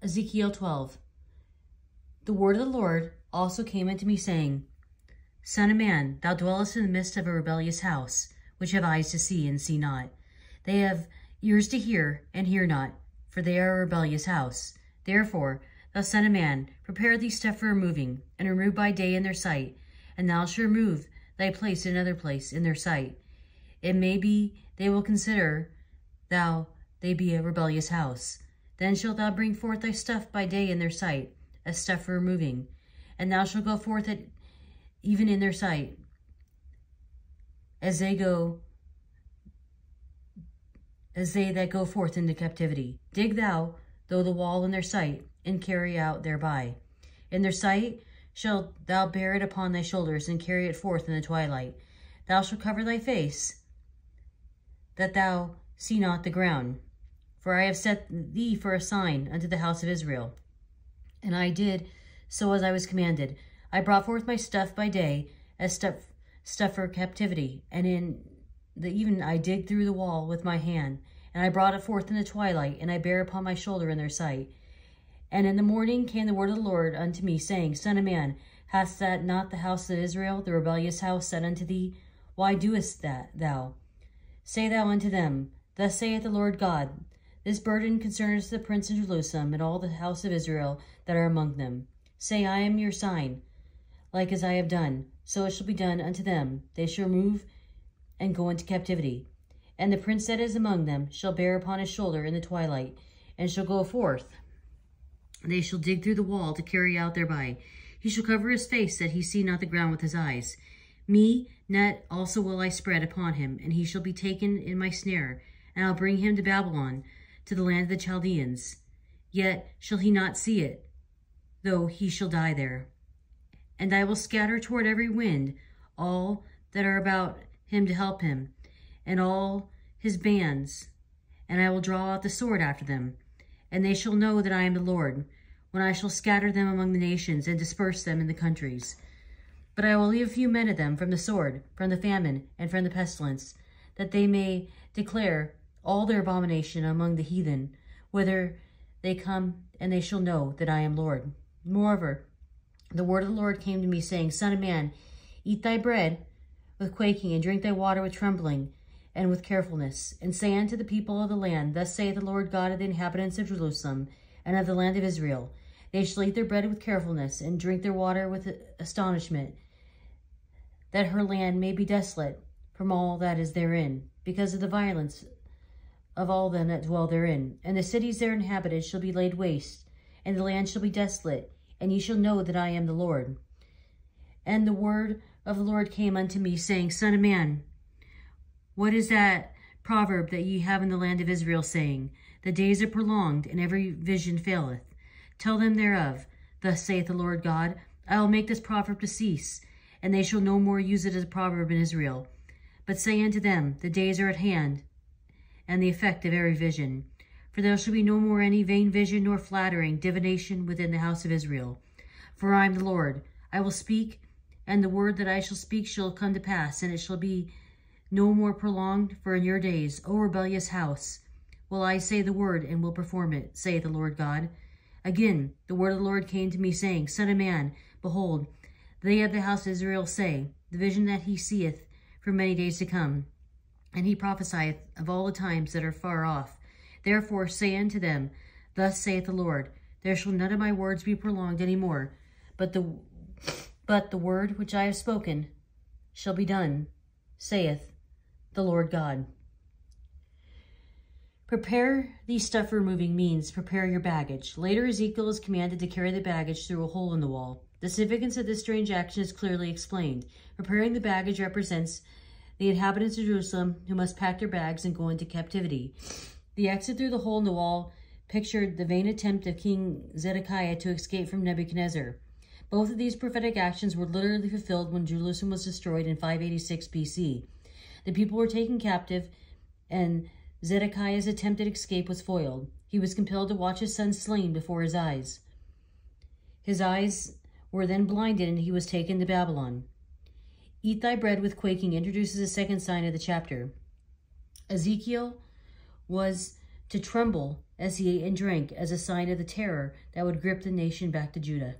Ezekiel 12. The word of the Lord also came unto me, saying, Son of man, thou dwellest in the midst of a rebellious house, which have eyes to see and see not. They have ears to hear and hear not, for they are a rebellious house. Therefore, thou son of man, prepare thee stuff for removing, and remove by day in their sight, and thou shalt remove thy place in another place in their sight. It may be they will consider they be a rebellious house. Then shalt thou bring forth thy stuff by day in their sight, as stuff for removing, and thou shalt go forth even in their sight, as they that go forth into captivity. Dig thou, though the wall in their sight, and carry out thereby. In their sight shalt thou bear it upon thy shoulders, and carry it forth in the twilight. Thou shalt cover thy face, that thou see not the ground. For I have set thee for a sign unto the house of Israel. And I did so as I was commanded. I brought forth my stuff by day, as stuff for captivity, and in the even I digged through the wall with my hand, and I brought it forth in the twilight, and I bare upon my shoulder in their sight. And in the morning came the word of the Lord unto me, saying, Son of man, hast that not the house of Israel, the rebellious house, said unto thee, Why doest that thou? Say thou unto them, Thus saith the Lord God, This burden concerneth the prince of Jerusalem and all the house of Israel that are among them. Say, I am your sign, like as I have done, so it shall be done unto them. They shall remove and go into captivity. And the prince that is among them shall bear upon his shoulder in the twilight, and shall go forth. They shall dig through the wall to carry out thereby. He shall cover his face, that he see not the ground with his eyes. Me, net also will I spread upon him, and he shall be taken in my snare, and I'll bring him to Babylon, to the land of the Chaldeans. Yet shall he not see it, though he shall die there. And I will scatter toward every wind all that are about him to help him, and all his bands, and I will draw out the sword after them. And they shall know that I am the Lord, when I shall scatter them among the nations, and disperse them in the countries. But I will leave a few men of them from the sword, from the famine, and from the pestilence, that they may declare all their abomination among the heathen, whither they come, and they shall know that I am Lord. Moreover, the word of the Lord came to me, saying, Son of man, eat thy bread with quaking, and drink thy water with trembling, and with carefulness, and say unto the people of the land, Thus saith the Lord God of the inhabitants of Jerusalem, and of the land of Israel, They shall eat their bread with carefulness, and drink their water with astonishment, that her land may be desolate from all that is therein, because of the violence of all them that dwell therein. And the cities there inhabited shall be laid waste, and the land shall be desolate, and ye shall know that I am the Lord. And the word of the Lord came unto me, saying, Son of man, what is that proverb that ye have in the land of Israel, saying, The days are prolonged, and every vision faileth? Tell them thereof, Thus saith the Lord God, I will make this proverb to cease, and they shall no more use it as a proverb in Israel. But say unto them, The days are at hand, and the effect of every vision. For there shall be no more any vain vision nor flattering divination within the house of Israel. For I am the Lord. I will speak, and the word that I shall speak shall come to pass, and it shall be no more prolonged. For in your days, O rebellious house, will I say the word, and will perform it, saith the Lord God. Again, the word of the Lord came to me, saying, Son of man, behold, they of the house of Israel say, The vision that he seeth for many days to come, and he prophesieth of all the times that are far off. Therefore say unto them, Thus saith the Lord, There shall none of my words be prolonged any more, but the word which I have spoken shall be done, saith the Lord God. Prepare these stuff for removing means prepare your baggage. Later, Ezekiel is commanded to carry the baggage through a hole in the wall. The significance of this strange action is clearly explained. Preparing the baggage represents the inhabitants of Jerusalem who must pack their bags and go into captivity. The exit through the hole in the wall pictured the vain attempt of King Zedekiah to escape from Nebuchadnezzar. Both of these prophetic actions were literally fulfilled when Jerusalem was destroyed in 586 BC. The people were taken captive, and Zedekiah's attempted escape was foiled. He was compelled to watch his son slain before his eyes. His eyes were then blinded, and he was taken to Babylon. Eat thy bread with quaking introduces a second sign of the chapter. Ezekiel was to tremble as he ate and drank as a sign of the terror that would grip the nation back to Judah.